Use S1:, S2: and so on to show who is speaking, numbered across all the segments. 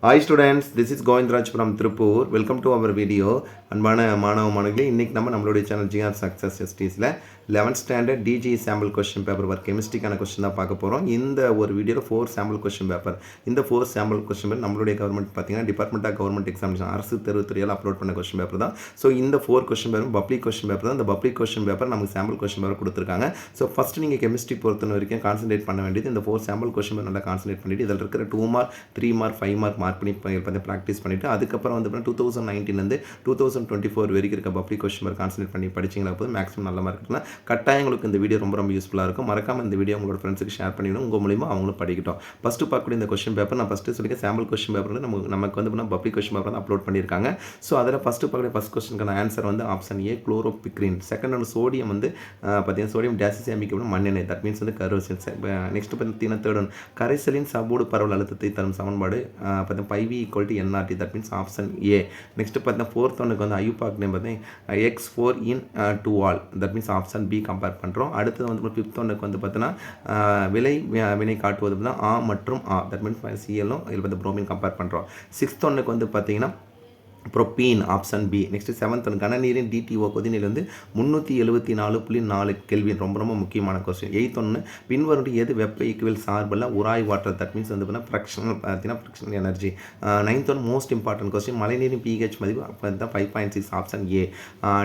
S1: Hi students, this is Govindraj from Tripur. Welcome to our video. அன்பான மாணவ மாணவிகளே, இன்றைக்கி நம்மளுடைய சேனல் ஜிஆர் சக்ஸஸ் எஸ்டிஸில் 11th ஸ்டாண்டர்ட் டிஜி சாம்பிள் கொஸ்டின் பேப்பர் ஒர்க் கெமிஸ்ட்ரிக்கான கொஸ்டின் தான் பார்க்க போகிறோம். இந்த ஒரு வீடியோவில் 4 சாம்பிள் கொஸ்டின் பேப்பர். இந்த 4 சாம்பிள் கொஸ்டின் பேப்பர் நம்மளுடைய கவர்மெண்ட் பார்த்தீங்கன்னா டிபார்ட்மெண்ட் ஆஃப் கவர்மெண்ட் எக்ஸாமினேஷன் அரசு தேர்வுத்துறையால் அப்லோட் பண்ண கொஸ்டின் பேப்பர் தான். ஸோ இந்த 4 question paper public question paper தான். இந்த பப்ளிக் கொஸ்டின் பேப்பர் நமக்கு சாம்பிள் கொஸ்டின் பேப்பர் கொடுத்துருக்காங்க. ஸோ ஃபஸ்ட்டு நீங்கள் கெமிஸ்ட்ரி பொறுத்த வரைக்கும் கான்சன்ட்ரேட் பண்ண வேண்டியது இந்த 4 சாம்பிள் கொஸ்டின் பேப்பர் நல்லா கான்சன்ட்ரேட் பண்ணிவிட்டு இதில் இருக்கிற 2 மார்க் 3 மார்க் 5 மார்க் பண்ணி ப்ராக்டிஸ் பண்ணிவிட்டு அதுக்கப்புறம் வந்து 2019 2024 வரைக்கும் இருக்க பப்ளிக் கொஸ்டின் பேப்பர் கான்சன்ட்ரேட் பண்ணி படிச்சிங்களா போது மேக்ஸிமம் நல்ல மார்க் இருக்கலாம். கட்டாயங்களுக்கு இந்த வீடியோ ரொம்ப யூஸ்ஃபுல்லாக இருக்கும். மறக்காம இந்த வீடியோ உங்களோட ஃப்ரெண்ட்ஸுக்கு ஷேர் பண்ணிவிடும். உங்கள் மூலிமா அவங்களும் படிக்கட்டும். ஃபஸ்ட்டு பார்க்கக்கூடிய இந்த கொஸ்டின் பேப்பர் நான் ஃபஸ்ட்டு சொல்லிக்க சாம்பிள் கொஸ்டின் பேப்பர் நமக்கு வந்து பப்ளிக் கொஸ்டின் பேப்பர் தான் அப்லோட் பண்ணியிருக்காங்க. ஸோ அதில் ஃபஸ்ட்டு பார்க்கக்கூடிய ஃபஸ்ட் கொஸ்டினுக்கான ஆன்சர் வந்து ஆப்ஷன் ஏ குளோரோபிக்ரின். செகண்ட் வந்து சோடியம் வந்து பார்த்தீங்கன்னா சோடியம் டேசிசியமிக்கு மண்ணெண்ணெய், தட் மீன்ஸ் வந்து கரோசின். நெக்ஸ்ட் பார்த்தீங்கன்னா தேர்ட் ஒன் கரைசலின் சபோடு பரவல் அழுத்தத்தை தரும் சமன்பாடு பார்த்தீங்கன்னா pi V equal to nRT, that means option A. Next பார்த்தீங்கன்னா ஃபோர்த் ஒன்னுக்கு வந்து ஐயூபாக் நேம் பார்த்தீங்கன்னா X4 in 2 all, that means option B compare பண்ணுறோம். அடுத்தது வந்து ஃபிஃப்த் ஒன்னுக்கு வந்து பார்த்தீங்கன்னா வினை காட்டுவது பார்த்தீங்கன்னா ஆ மற்றும் ஆ, தட் மீன்ஸ் சிஎல்லும் இதில் வந்து புரோமின் கம்பேர் பண்ணுறோம். சிக்ஸ்த் ஒன்னுக்கு வந்து பார்த்தீங்கன்னா propene option B. Next seventh one கனநீரின் டிடிஓ கொதிநிலை வந்து 374.4 கெல்வின், ரொம்ப முக்கியமான கொஸ்டின். எயித் ஒன்று பின்வரும் எது வெப்ப ஈக்குவல் சார்பில் உராய் வாட்டர், தட் மீன்ஸ் வந்து பார்த்தீங்கன்னா frictional energy. Ninth one most important question மழைநீரின் பிஹெச் மதிப்பு 5.6 ஆப்ஷன் ஏ.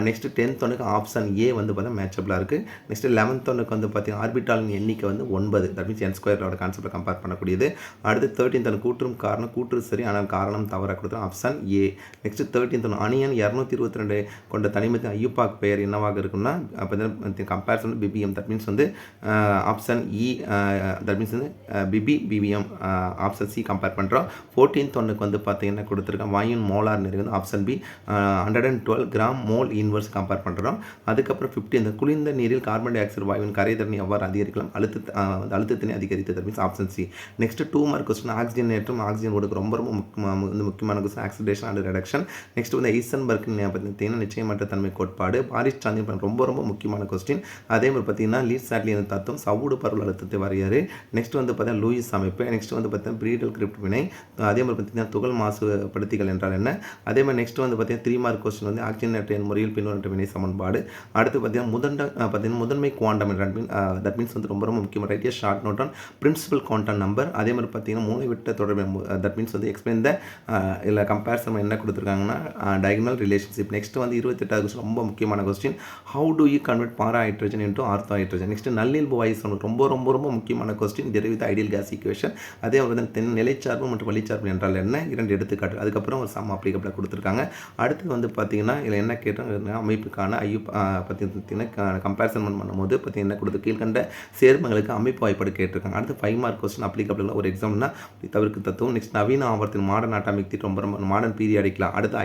S1: நெக்ஸ்ட் டென்த் ஒன்னுக்கு ஆப்ஷன் ஏ வந்து பார்த்தீங்கன்னா மேட்சபிளாக இருக்குது. நெக்ஸ்ட் 11th ஒன்னுக்கு வந்து பார்த்தீங்கன்னா ஆர்பிட்டாலின் எண்ணிக்கை வந்து 9, தட் மீன்ஸ் n ஸ்கொயரோட கான்செப்டை கம்பேர் பண்ணக்கூடியது. அடுத்து 13th ஒன்று கூற்றும் காரணம் கூற்று சரி ஆனால் காரணம் தவறாக கொடுத்தோம் ஆப்ஷன் ஏ. நெக்ஸ்ட் 13th அணியன் 222 கொண்ட தனிமத்தின் ஐயூபாக் பெயர் என்னவாக இருக்குன்னா அப்போ கம்பேரிசன் பிபிஎம், தட் மீன்ஸ் வந்து ஆப்ஷன் இ, தட் மீன்ஸ் வந்து பிபிஎம் ஆப்ஷன் சி கம்பேர் பண்ணுறோம். 14th ஒன்றுக்கு வந்து பார்த்தீங்கன்னா கொடுத்துருக்கோம் வாயின் மோலார் நிறைய வந்து option B 112 gram mole inverse compare பண்ணுறோம். அதுக்கப்புறம் 15th குளிர்ந்த நீரில் கார்பன் டை ஆக்சைடு வாயுவின் கரைதிறனை எவ்வாறு அதிகரிக்கலாம், அழுத்தத்தினை அதிகரித்து, that means option C. Next 2 mark question oxygen ஏற்றம் ஆக்சிஜன் கொடுக்க ரொம்ப முக்கியமான question oxidation and reduction. Next வந்து ஐசன்பர்க் பார்த்தீங்கன்னா நிச்சயமற்ற தன்மை கோட்பாடு. பாரிஸ் சாந்தின் ரொம்ப முக்கியமான கொஸ்டின். அதே மாதிரி பார்த்தீங்கன்னா லீட் சாட்லியின் தத்துவம் சவுடு பரவல் அழுத்தத்தை வரையாறு. நெக்ஸ்ட் வந்து பார்த்தீங்கன்னா லூயிஸ் அமைப்பு. நெக்ஸ்ட் வந்து பார்த்தீங்கன்னா பிரீடல் கிரிப்ட் வினை. அதே மாதிரி பார்த்தீங்கன்னா துகள் மாசுபடுத்திகள் என்றால் என்ன. அதே மாதிரி நெக்ஸ்ட் வந்து பார்த்தீங்கன்னா 3 மார்க் கொஸ்டின் வந்து ஆக்சிஜனேற்ற முறையில் பின்வரும் வினை சமன்பாடு. அடுத்து பார்த்தீங்கன்னா முதன்மை குவாண்டம், தட் மீன்ஸ் வந்து ரொம்ப முக்கியமாக write short note on principal quantum number. அதே மாதிரி பார்த்தீங்கன்னா மூளை விட்ட தொடர்பு, தட் மீன்ஸ் வந்து எக்ஸ்பிளைன் த இல்லை கம்பேரிசன் என்ன கொடுத்துருக்காங்கன்னா டயகனல் ரிலேஷன்ஷிப். நெக்ஸ்ட் வந்து 28வது கொஸ்டின் ரொம்ப முக்கியமான question how do you convert para hydrogen into ortho hydrogen. Next நல்லியல்பு வாயு ரொம்ப முக்கியமான question derive with ideal gas equation. அதே மாதிரி நிலைச்சார்பு மற்றும் வழிச்சார்பு என்றால் என்ன, 2 எடுத்துக்காட்டு. அதுக்கப்புறம் ஒரு சம் அப்ளிகபிளாக கொடுத்துருக்காங்க. அடுத்து வந்து பார்த்தீங்கன்னா இதில் என்ன கேட்டால் அமைப்புக்கான பார்த்தீங்கன்னா கம்பேரிசன் பண்ணும்போது பார்த்தீங்கன்னா என்ன கொடுத்து கீழ்கண்ட சேர்மங்களுக்கு அமைப்பு வாய்ப்பாடு கேட்டிருக்காங்க. அடுத்து 5 மார்க் கொஸ்டின் அப்ளிகபிளாக ஒரு எக்ஸாம்னா தவிர்க்கு தத்துவம். நெக்ஸ்ட் நவீன ஆவர்த்தின் மாடர்ன் அட்டாமிக் தியரி ரொம்ப மாடர்ன் பீரியாடிக்கலாம். அடுத்து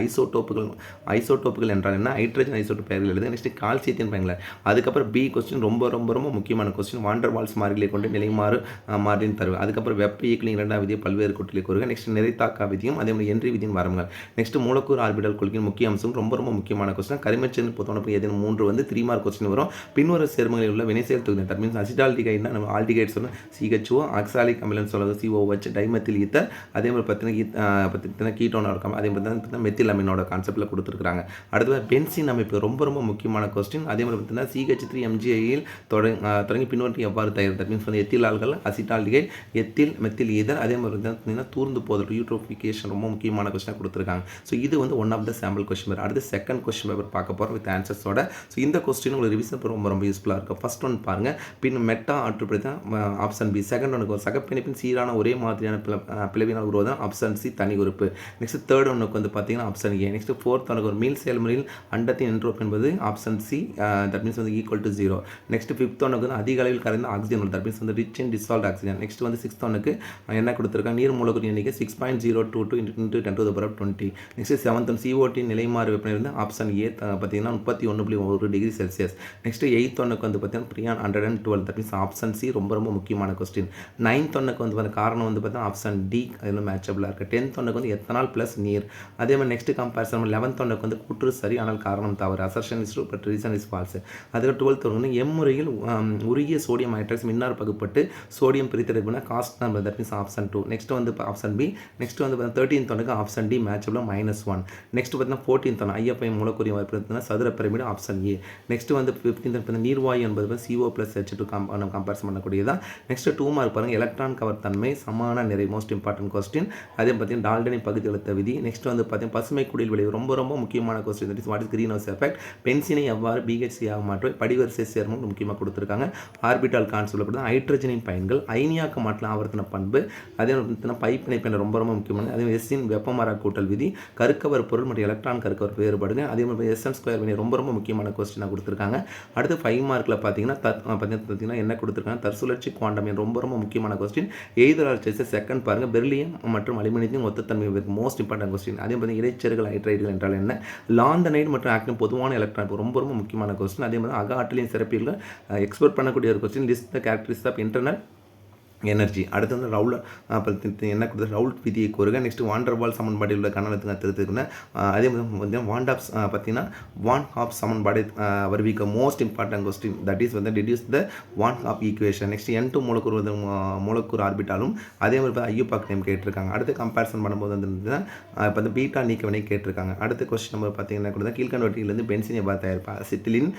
S1: ஐசோடோப்புகள் என்றால் என்ன, ஹைட்ரஜன் ஐசோடோப் பெயர்கள் எழுது. நெக்ஸ்ட் கால்சியத்தின் பயன்கள். அதுக்கப்புறம் பி கொஸ்டின் ரொம்ப முக்கியமான கொஸ்டின் வாண்டர் வால்ஸ் மாறிகளை கொண்டு நிலைமாறு மாறின் தருவு. அதுக்கப்புறம் வெப்ப இயக்கலின் 2ஆம் விதியை பல்வேறு கூட்டலை கூறுக. நெக்ஸ்ட் நிறைத்தாக்கா விதியும் அதே மாதிரி என்ட்ரி விதியின் வரம்புகள். நெக்ஸ்ட் மூலக்கூறு ஆர்பிட்டல் கொள்கையின் முக்கிய அம்சம் ரொம்ப முக்கியமான கொஸ்டின். கரிமச்சேர்ந்து பொதுவான ஏதேனும் 3 வந்து 3 மார்க் கொஸ்டின் வரும். பின்வரும் சேர்மங்களில் உள்ள வினைசெயல் தொகுதி, தட் மீன்ஸ் அசிட்டால்டிகைட்னா நம்ம ஆல்டிகைட் சொல்லணும் CHO, ஆக்சாலிக் அமிலன் சொல்லுறது COH, டைமெத்தில் ஈத்தர். அதே மாதிரி பார்த்தீங்கன்னா கீட்டோனா இருக்காம அதே மாதிரி தான் மெத்தில் அமினோட கான்செப்டில் கொடுத்துருக்காங்க. அடுத்தது பென்சின் அமைப்பு ரொம்ப முக்கியமான கொஸ்டின். அதே மாதிரி பார்த்தீங்கன்னா CH3MgIயில் தொடங்கி பின்னோக்கி எவ்வாறு தயார், தட் மீன்ஸ் வந்து ethyl alcohol acetaldehyde ethyl methyl ether. அதே மாதிரி பார்த்தீங்கன்னா தூர்ந்து போதல் யூட்ரோஃபிகேஷன் ரொம்ப முக்கியமான கொஸ்டினாக கொடுத்துருக்காங்க. ஸோ இது வந்து one of the sample question paper. அடுத்து செகண்ட் கொஸ்டின் பேப்பர் பார்க்க போகிறோம் வித் ஆன்சர்ஸோட. ஸோ இந்த கொஸ்டின் உங்களுக்கு ரிவிஷன் ரொம்ப யூஸ்ஃபுல்லாக இருக்கும். ஃபர்ஸ்ட் ஒன் பாருங்கள், பின் மெட்டா ஆற்றுப்படி தான் ஆப்ஷன் பி. செகண்ட் ஒன்றுக்கு ஒரு சகப்பிணைப்பின் சீரான ஒரே மாதிரியான பிளவினால் உருவாதான் ஆப்ஷன் சி தனி உறுப்பு. நெக்ஸ்ட் தேர்ட் ஒன்றுக்கு வந்து பார்த்தீங்கன்னா ஆப்ஷன் ஏ. நெக்ஸ்ட் ஃபோர்த் ஒன்றுக்கு ஒரு மீள் செயல்முறையில் அண்டத்தின் என்ட்ரோபி என்பது ஆப்ஷன் சி, தட் மீன்ஸ் வந்து ஈக்குவல் டு 0. நெக்ஸ்ட் ஃபிஃப்த் ஒன்றுக்கு வந்து அதிக அளவில் கரைந்த ஆக்சிஜன், தட் மீன்ஸ் வந்து rich in dissolved oxygen. Next வந்து சிக்ஸ்த் ஒன்றுக்கு என்ன கொடுத்துருக்காங்க, நீர் மூலக்கூறு எண்ணிக்கை 6.022 × 10⁻20. நெக்ஸ்ட் செவன்த் ஒன் CO2 நிலைமாறு வெப்பநிலை வந்து ஆப்ஷன் ஏ பார்த்தீங்கன்னா 31.1 டிகிரி செல்சியஸ். நெக்ஸ்ட் எயித் ஒன்றுக்கு வந்து பார்த்தீங்கன்னா பிரியான் 112, தட் மீன்ஸ் ஆப்ஷன் சி ரொம்ப முக்கியமான கொஸ்டின். நைன்த் ஒன்றுக்கு வந்து காரணம் வந்து பார்த்தீங்கன்னா ஆப்ஷன் டி அதில் மேட்சபிளாக இருக்குது. 10th ஒன்றுக்கு வந்து எத்தனால் ப்ளஸ் நீர். அதே அதே மாதிரி நெக்ஸ்ட் கம்பேரிசன் 11th ஒன்றுக்கு வந்து கூற்று சரி ஆனால் காரணம் தவறு, assertion is true but reason is false. அதுக்கு 12th வந்து எம்முறையில் உருகிய சோடியம் ஹைட்ராக்ஸ் மின்னார் பகுப்பட்டு சோடியம் பிரித்தெடுப்புனா Castner, that means option 2. Next வந்து ஆப்ஷன் பி. நெக்ஸ்ட் வந்து 13th ஒன்றுக்கு ஆப்ஷன் டி மேட்சபிள் -1. நெக்ஸ்ட் பார்த்தீங்கன்னா 14th ஒன்று ஐஎஃப்ஐ மூலக்கூறிய வாய்ப்பு சதுர பிரமிடு ஆப்ஷன் ஏ. நெக்ஸ்ட் வந்து 15th நீர்வாயு என்பது CO+H2 கம்பேரிசன் பண்ணக்கூடியதான். நெக்ஸ்ட் 2 மார்க் பாருங்கள், எலக்ட்ரான் கவர் தன்மை சமான நிறை, மோஸ்ட் இம்பார்ட்டன்ட் கொஸ்டின். அதே பார்த்தீங்கன்னா டால்டனின் பகுதி அழுத்த விதி. நெக்ஸ்ட் வந்து பார்த்தீங்கன்னா பசுமை குடில் விளைவு, ரொம்ப ரொம்ப முக்கியமான question. That is what is greenhouse effect. பென்சினை எவ்வாறு BHC ஆக மாற்ற படிவரிசை சேர்மம் முக்கியமாக கொடுத்துருக்காங்க. ஆர்பிட்டால் கான்செப்ட் சொல்லப்படுது. ஹைட்ரஜனின் பயன்கள், அயனியாக்க மாற்ற ஆவர்த்தன பண்பு, அதே பார்த்தீங்கன்னா பைப்பிணைப்பு ரொம்ப ரொம்ப முக்கியமானது. அதே எஸ்ஸின் வெப்பமாறா கூட்டல் விதி, கருக்கவர் பொருள் மற்றும் எலக்ட்ரான் கருக்கவர் வேறுபாடுங்க. அதே மாதிரி SN² வினை ரொம்ப ரொம்ப முக்கியமான கொஸ்டினாக கொடுத்துருக்காங்க. அடுத்து 5 மார்க்கில் பார்த்தீங்கன்னா என்ன கொடுத்துருக்காங்க, தற்சுழற்சி குவாண்டம் ரொம்ப ரொம்ப முக்கியமான கொஸ்டின். எய்தர் செகண்ட் பாருங்கள், பெர்லியம் மற்றும் அலுமினியத்தின் ஒத்தத்தன்மை மோஸ்ட் இம்பார்ட்டன்ட் கொஸ்டின். அதே மாதிரி இடைச்செருகல் ஹைட்ரைடுகள் என்றால் என்ன, லாந்தனைடு மற்றும் ஆக்டின் பொதுவான எலக்ட்ரான் ரொம்ப ரொம்ப முக்கியமான கொஸ்டின். அதே மாதிரி அக ஆற்றலின் சிறப்பியல்கள் எக்ஸ்போர்ட் பண்ணக்கூடிய ஒரு question. List the characteristics of internal energy. அடுத்து வந்து என்ன கொடுத்து ரவுல்ட் விதியை கூறுக. நெக்ஸ்ட் வாண்டர்வால் சமன்பாட்டில் உள்ள கணனத்துக்கு திருத்துக்குன்னு. அதே மாதிரி வாண்ட் ஆஃப் பார்த்தீங்கன்னா வான் ஆஃப் சமன்பாடு வருவிக்க most important question. That is வந்து deduce the van Hoff equation. Next N2 மூலக்கூறு ஆர்பிட்டாலும் அதே மாதிரி ஐயூபாக் நேம் கேட்டிருக்காங்க. அடுத்து கம்பேரிசன் பண்ணும்போது வந்து இப்போ வந்து பீட்டா நீக்கவினை கேட்டிருக்காங்க. அடுத்த கொஸ்டின் நம்பர் பார்த்தீங்கன்னா கூட கீழ்கண்டவற்றிலிருந்து பென்சின் எவ்வாறு தயாரிப்பா, அசிட்டிலின்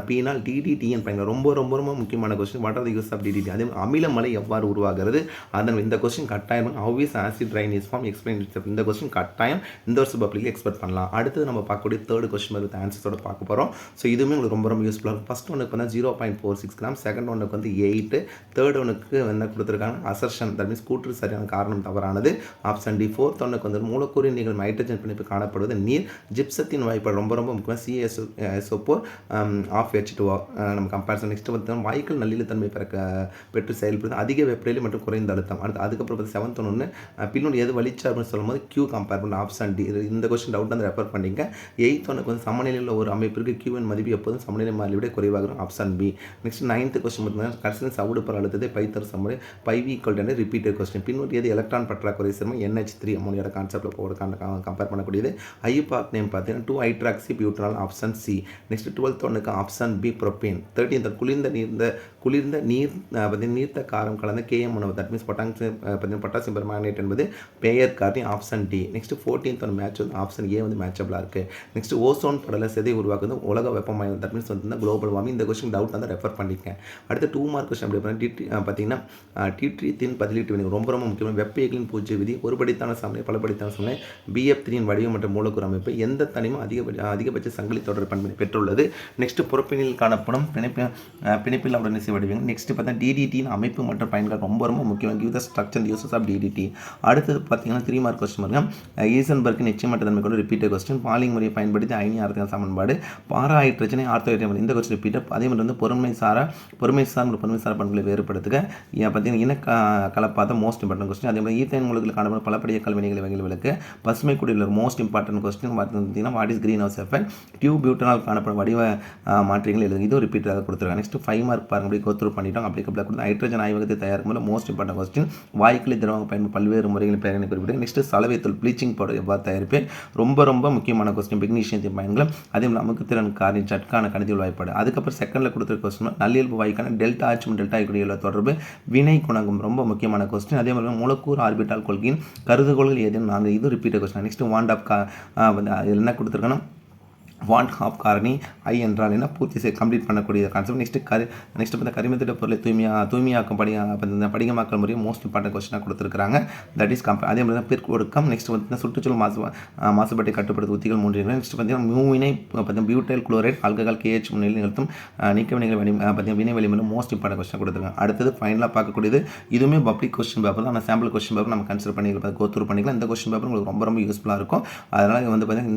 S1: பீனால் DDTN பயன்படுத்த ரொம்ப ரொம்ப ரொம்ப முக்கியமான question. What are the use of DDT. அதே அமிலமலை எவ்வாறு உருவாகிறது. அதன் இந்த கொஸ்டின் கட்டாயம் how is acid rain is formed explain itself. இந்த கொஸ்டின் கட்டாயம் இந்த வருஷம் பப்ளிக்ல எக்ஸ்பெக்ட் பண்ணலாம். அடுத்து நம்ம பார்க்கக்கூடிய தேர்ட் கொஸ்டின் வித் ஆன்சர்ஸோட பார்க்க போகிறோம். ஸோ இதுவுமே உங்களுக்கு ரொம்ப ரொம்ப யூஸ்ஃபுல்லாக இருக்கும். ஃபர்ஸ்ட் ஒன்றுக்கு வந்து 0.46 கிராம், செகண்ட் ஒன்றுக்கு வந்து 8, தேர்ட் ஒன்றுக்கு என்ன கொடுத்துருக்காங்க, அசர்ஷன், தட் மீன்ஸ் கூற்று சரியான காரணம் தவறானது ஆப்ஷன் டி. ஃபோர்த் ஒன்றுக்கு வந்து மூலக்கூறின் நிகழும் ஹைட்ரஜன் பிணைப்பு காணப்படுவது நீர், ஜிப்சத்தின் வாய்ப்பாடு ரொம்ப ரொம்ப முக்கியம், CaSO4 ஆஃப் H2O நம்ம கம்பேரிசன். நெக்ஸ்ட் வந்து வாய்க்கள் நல்லிலத்தன்மை பெற்று செயல்படுது அதிக வெப்பநிலை மற்றும் குறைந்த அழுத்தம். அதுக்கப்புறம் 7th ஒன்று பின்னோடு எது வலிச்சார்புன்னு சொல்லும்போது Q கம்பேர் பண்ண ஆப்ஷன் டி. இந்த கொஸ்டின் டவுட் வந்து ரெஃபர் பண்ணிங்க. 8th ஒன்றுக்கு வந்து சமநிலையில் ஒரு அமைப்பிற்கு Qன் மதிப்பு எப்போதும் சமநிலை மாறிலி விட குறைவாக இருக்கும் option B. Next 9th question பார்த்தீங்கன்னா கடைசியில் சவுடு பர அழுத்தத்தை பைத்தர் சமநிலை πV = ரிப்பீட்டட் கொஸ்டின். பின்னோடு எது எலக்ட்ரான் பற்றாக்குறை சேர்மம் NH3 அமோனியோட கான்செப்டில் போட கம்பேர் பண்ணக்கூடியது. ஐயூபாக் நேம் பார்த்தீங்கன்னா 2-ஹைட்ராக்சி butanol option C. Next 12th ஒன்றுக்கு ஆப்ஷன் பி ப்ரோபேன். 13th குளிர்ந்த நீர்த்த காரம் கலந்த KM உணவு, தட் மீன்ஸ் பொட்டாசியம் பெர்மாங்கனேட் என்பது பெயர் காரணி option D. Next 14th one match வந்து ஆப்ஷன் ஏ வந்து மேட்சபிளாக இருக்குது. நெக்ஸ்ட் ஓசோன் படலை செதை உருவாக்குறது உலக வெப்பமயம், தட் மீன்ஸ் வந்து குளோபல் வார்மிங். இந்த கொஸ்டின் டவுட் வந்து ரெஃபர் பண்ணிக்கேன். அடுத்து 2 மார்க் கொஸ்டின் அப்படி பார்த்தீங்கன்னா டிட்ரித்தின் பதிலீட்டு வினை ரொம்ப ரொம்ப முக்கியமான வெப்பைகளின் பூஜ்ய விதி, ஒருபடித்தான சமநிலை பலபடித்தான சமநிலை, BF3 வடிவம் மற்றும் மூலக்கூறு அமைப்பு, எந்த தனிமும் அதிகபட்ச சங்கிலி தொடர் பண்பினை பெற்றுள்ளது. நெக்ஸ்ட் புறப்பினில் காணப்படும் பிணைப்பில் உடனே வடிவங்கள். நெக்ஸ்ட் பார்த்தா DDT அமைப்பு மற்றும் பயன்கள் ரொம்ப ரொம்ப முக்கியம். Give the structure uses of DDT. அடுத்தது பார்த்தீங்கன்னா 3 மார்க் கொஸ்டின் பாருங்க. ஈசன்பர்க் நிச்சயமற்ற தன்மை கொண்டு ரிப்பீட்டட் கொஸ்டின். பாலிங் முறையை பயன்படுத்தி அயனி ஆர்த்தன சமன்பாடு, பாரா ஹைட்ரஜனை ஆர்த்தோ, இந்த கொஸ்டின் ரிப்பீட்டட். அதே மாதிரி வந்து பொறுமைசார பண்புகளை வேறுபடுத்துக பார்த்தீங்கன்னா இன கலப்பாத மோஸ்ட் இம்பார்ட்டன்ட் கொஸ்டின். அதே மாதிரி ஈத்தேன் மூலத்தில் காணப்படும் பலப்படிய கல்வினைகளை வகையில் விளக்கு. பசுமை குடியில் மோஸ்ட் இம்பார்ட்டன்ட் கொஸ்டின் பார்த்தீங்கன்னா what is greenhouse effect. Tube butanol காணப்படும் வடிவ மாற்றங்கள் எழுதுங்க. இதுவும் ரிப்பீட்டாக கொடுத்துருக்காங்க. நெக்ஸ்ட் 5 மார்க் பாருங்க, அப்படி கோத்ரூ பண்ணிட்டோம். அப்ளிகபிளாக கொடுத்து ஹைட்ரஜன் ஆய்வகத்தை தயாரிக்கும் போது மோஸ்ட் இம்பார்ட்டன்ட் கொஸ்டின். வாய்க்களை திரவம் பயன்படும் பல்வேறு முறைகளின் பெயரை குறிப்பிட்டு. நெக்ஸ்ட் சலவைத்தூள் ப்ளீச்சிங் பவுடர் எவ்வாறு தயாரிப்பேன் ரொம்ப ரொம்ப முக்கியமான கொஸ்டின். பிக்னீஷியத்தின் பயன்கள், அதே மாதிரி நமக்கு திறன் காரின் சட்கான கணிதல் வாய்ப்பாடு. அதுக்கப்புறம் செகண்டில் கொடுத்துருக்க கொஸ்டின் நல்லியல்பு வாய்க்கான டெல்டா ஆட்சி மற்றும் டெல்டா ஐக்குடியுள்ள தொடர்பு, வினை குணங்கும் ரொம்ப முக்கியமான கொஸ்டின். அதே மாதிரி மூலக்கூறு ஆர்பிட்டால் கொள்கையின் கருதுகோள்கள் ஏதேனும் 4, இது repeated question. Next want of என்ன கொடுத்துருக்கணும், வாண்ட் ஆஃப் காரணி ஐ என்றால் என்ன பூர்த்தி செய்ய கம்ப்ளீட் பண்ணக்கூடிய கான்செப்ட். நெக்ஸ்ட் பார்த்தா கரிமத்திட்ட பொருளை தூய்மையாக்கும் படிகமாக்கல் முறையை மோஸ்ட் இம்பார்ட்டன்ட் கொஸ்டினாக கொடுத்துருக்காங்க. தட் இஸ் அதே மாதிரி தான் பிற்கொடுக்கம். நெக்ஸ்ட் பார்த்தீங்கன்னா சுற்றுச்சூழல் மாசுபாட்டை கட்டுப்படுத்த உத்திகள் 3. நெக்ஸ்ட் பார்த்தீங்கன்னா மியூவினை பார்த்தீங்கன்னா பியூட்டைல் குளோரைட் ஆல்கஹால் KH முன்னிலை நிறுத்தும் நீக்க வினைகள் பார்த்தீங்கன்னா வினை வலிமையில் மோஸ்ட் இம்பார்ட்டன்ட் கொஸ்டின் கொடுத்துருக்காங்க. அடுத்தது ஃபைனலாக பார்க்கக்கூடியது இதுவுமே பப்ளிக் கொஸ்டின் பேப்பர் தான். சாம்பிள் கொஸ்டின் பேப்பர் நம்ம கன்சிடர் பண்ணி கோத்ரூ பண்ணிக்கலாம். இந்த கொஸ்டின் பேப்பர் உங்களுக்கு ரொம்ப ரொம்ப யூஸ்ஃபுல்லாக இருக்கும். அதனால் வந்து பார்த்தீங்கன்னா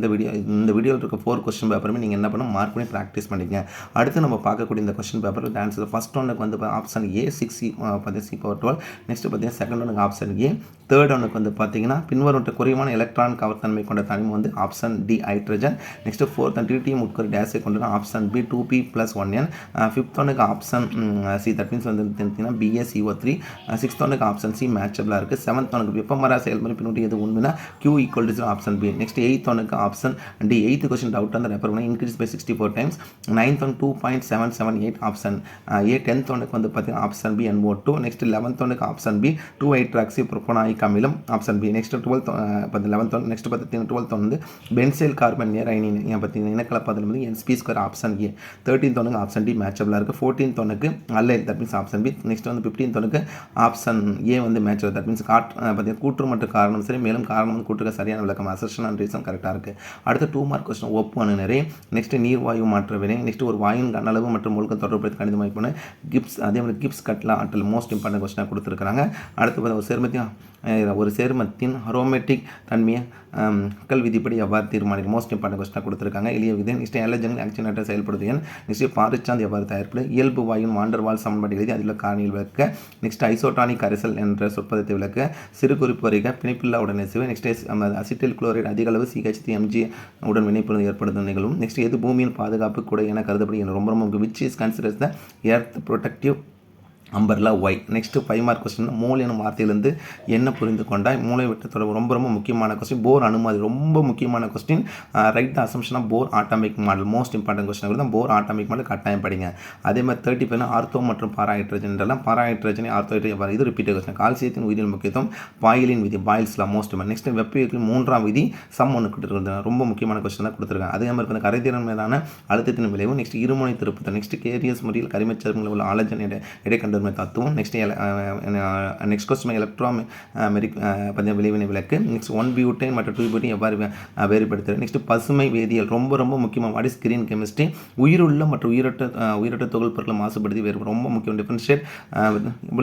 S1: இந்த வீடியோவில் இருக்க 4 கொஸ்டின் பேப்பருமே நீங்கள் என்ன பண்ணணும் மார்க் பண்ணி ப்ராக்டிஸ் பண்ணிக்கங்க. அடுத்து நம்ம பார்க்கக்கூடிய இந்த கொஸ்டின் பேப்பரில் ஆன்சர் ஃபஸ்ட் ஒன்றுக்கு வந்து ஆப்ஷன் ஏ 6 பார்த்தீங்கன்னா C/12. நெக்ஸ்ட் பார்த்தீங்கன்னா செகண்ட் ஒன்றுக்கு ஆப்ஷன் ஏ. தேர்ட் ஒன்றுக்கு வந்து பார்த்தீங்கன்னா பின்வரும் குறைவான எலக்ட்ரான் கவர்த்தன்மை கொண்ட தனிமம் வந்து option D hydrogen. Next fourth and tritium உட்கரு டேஸை கொண்டு ஆப்ஷன் பி 2p+1n. ஃபிஃப்த் ஒன்றுக்கு ஆப்ஷன் சி தட் மீன்ஸ் வந்து பார்த்தீங்கன்னா BaCO3. சிக்ஸ்த் ஒன்றுக்கு ஆப்ஷன் சி மேட்சபிளாக இருக்குது. செவன்த் ஒன்றுக்கு வெப்பமரா செயல்முறை பின்னூட்டி எது உண்மைனா Q = 0 option B. Next eighth ஒன்றுக்கு option D. Eighth question doubt அந்த ரெஃபர் பண்ணி increase by 64 times. Ninth one 2.778 option A. Tenth ஒன்றுக்கு வந்து பார்த்தீங்கன்னா option B NO2. Next 11th ஒன்றுக்கு ஆப்ஷன் பி 2-ஹைட்ராக்சி புரோப்பனாயிக் அமிலம் option B. Next 12th 11th one next பார்த்தீங்கன்னா 12th வந்து benzyl carbon நேர் அயனி பார்த்தீங்கன்னா இனக்கலப்பதில் வந்து NsP2 ஆப்ஷன் ஏ. 13th ஒன்றுக்கு ஆப்ஷன் டி மேட்சபிளாக இருக்குது. 14th ஒன்றுக்கு அல்லைல் that means option B. Next வந்து 15th ஒன்றுக்கு ஆப்ஷன் ஏ வந்து மேட்சபிள் தட் மீன்ஸ் பார்த்தீங்கன்னா கூற்று மற்றும் காரணம் சரி, மேலும் காரணம் வந்து கூற்றுக்கு சரியான விளக்கம் அசர்ஷன் அண்ட் ரீசன் கரெக்டாக இருக்குது. அடுத்து 2 மார்க் கொஸ்டின் ஒப்பு அணுநரை. நெக்ஸ்ட் நீர்வாயு மாற்ற வினை. நெக்ஸ்ட் ஒரு வாயின் கனளவு மற்றும் ஒழுக்க தொடர்பு கணித அமைப்பு கிப்ஸ் அதே மாதிரி கிப்ஸ் கட்லா ஆற்றல் மோஸ்ட் இம்பார்ட்டன்ட் கொஸ்டினாக கொடுத்துருக்காங்க. அடுத்து பார்த்தா ஒரு சேர்மத்தின் அரோமேட்டிக் தன்மையை மக்கள் விதிப்படி எவ்வாறு தீர்மானிக்கும் மோஸ்ட் இம்பார்ட்டன்ட் கொஸ்டினாக கொடுத்துருக்காங்க. எளிய விதி. நெக்ஸ்ட் எலர்ஜன் ஆக்சிஜனேட்டர் செயல்படுது எண். நெக்ஸ்ட் பாரிச்சாந்த் எவ்வாறு தயாரிப்பது. இயல்பு வாயின் வாண்டர்வால் சமன்பாடு எழுதி அதில் காரணியில் விளக்க. நெக்ஸ்ட் ஐசோட்டானிக் கரைசல் என்ற சொற்பதத்தை விளக்க. சிறு குறிப்பு வரைக பிணைப்பில்லா உடனேசுவை. நெக்ஸ்ட் அசிட்டில் குளோரைடு அதிக அளவு CH3Mg உடன் வினைப்பொருள் ஏற்படுத்தும் நிகழும். நெக்ஸ்ட் எது பூமியின் பாதுகாப்பு கூட என கருதப்படுகிறது ரொம்ப ரொம்ப which is considers the earth protective umbrella why. Next 5 mark question மூளை எனும் வார்த்தையிலிருந்து என்ன புரிந்து கொண்டாய். மூளை விட்டு தொடர்பு ரொம்ப ரொம்ப முக்கியமான கொஸ்டின். போர் அணுமாதிரி ரொம்ப முக்கியமான question. Write the assumption of Bohr atomic model most important question தான். போர் ஆட்டமிக் மாடல் கட்டாயம் படிங்க. அதே மாதிரி 35 ஆர்த்தோ மற்றும் பாராஹைட்ரஜன் பாராஹைட்ரஜனை ஆர்த்தோ இது ரிப்பீட்டட் கொஸ்டின். கால்சியத்தின் உயிரியல் முக்கியத்துவம் பாயிலின் விதி பாயில்ஸ்லாம் மோஸ்ட் நெக்ஸ்ட் வெப்பவியலின் 3ஆம் விதி சம் ஒன்று கொடுத்துருக்காங்க. ரொம்ப முக்கியமான கொஸ்டின் தான் கொடுத்துருக்காங்க. அதே மாதிரி வந்து கரைதிறன் மீதான அழுத்தத்தின் விளைவு. நெக்ஸ்ட் இருமுனை திருப்புதல். நெக்ஸ்ட் கேரியஸ் முறையில் கரிமச்சேர்மங்கள் உள்ள ஆலஜன் இடை கண்டறிமை தத்துவம். நெக்ஸ்ட் கொஸ்டின் எலக்ட்ரோமெரிக் விளைவினை விளக்கு. நெக்ஸ்ட் 1-பியூட்டைன் மற்றும் 2-பியூட்டைன் எவ்வாறு வேறுபடுத்துறது. நெக்ஸ்ட் பசுமை வேதியியல் ரொம்ப ரொம்ப முக்கியமாக வாட் இஸ் கிரீன் கெமிஸ்ட்ரி. உயிருள்ள மற்றும் உயிரற்ற துகள் பொருட்களை மாசுபடுத்தி வேறு ரொம்ப முக்கியம் டிஃபரன்ஷியேட்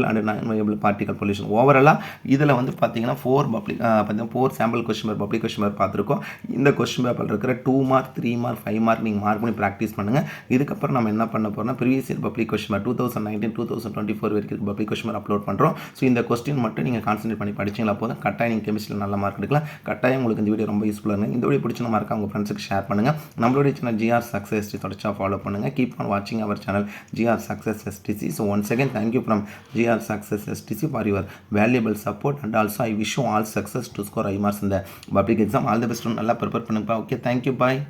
S1: அண்ட் பார்ட்டிகல் பொல்யூஷன். ஓவராலாக இதில் வந்து பார்த்தீங்கன்னா 4 sample question paper public question paper பார்த்துருக்கோம். இந்த கொஸ்டின் பேப்பர் இருக்கிற 2 மார்க் 3 மார்க் 5 மார்க் நீங்கள் மார்க் பண்ணி ப்ராக்டிஸ் பண்ணுங்கள். இதுக்கப்புறம் நம்ம என்ன பண்ண போகிறோம்னா previous year public question paper 2019 2024 வரைக்கும் பப்ளிக் கொஸ்டின் அப்லோட் பண்ணுறோம். ஸோ இந்த கொஸ்டின் மட்டும் நீங்கள் கான்சன்ட்ரேட் பண்ணி படிச்சிங்களா போதும். கட்டாயம் நீங்கள் கெமிஸ்ட்ரியில் நல்ல மார்க் எடுக்கலாம். கட்டாயம் உங்களுக்கு இந்த வீடியோ ரொம்ப யூஸ்ஃபுல்லாக இருக்குது. இந்த வீடியோ பிடிச்ச மார்க்காக உங்கள் ஃப்ரெண்ட்ஸுக்கு ஷேர் பண்ணுங்கள். நம்மளுடைய சேனல் GR Success STC தொடர்ச்சியாக ஃபாலோ பண்ணுங்கள். கீப் ஆன் வாட்சிங் our channel GR Success STC. So once again thank you from GR Success STC for your valuable support and also I wish you all success to score high marks in the public exam. All the best. நல்லா prepare பண்ணுங்கப்பா. Okay, thank you, பாய்.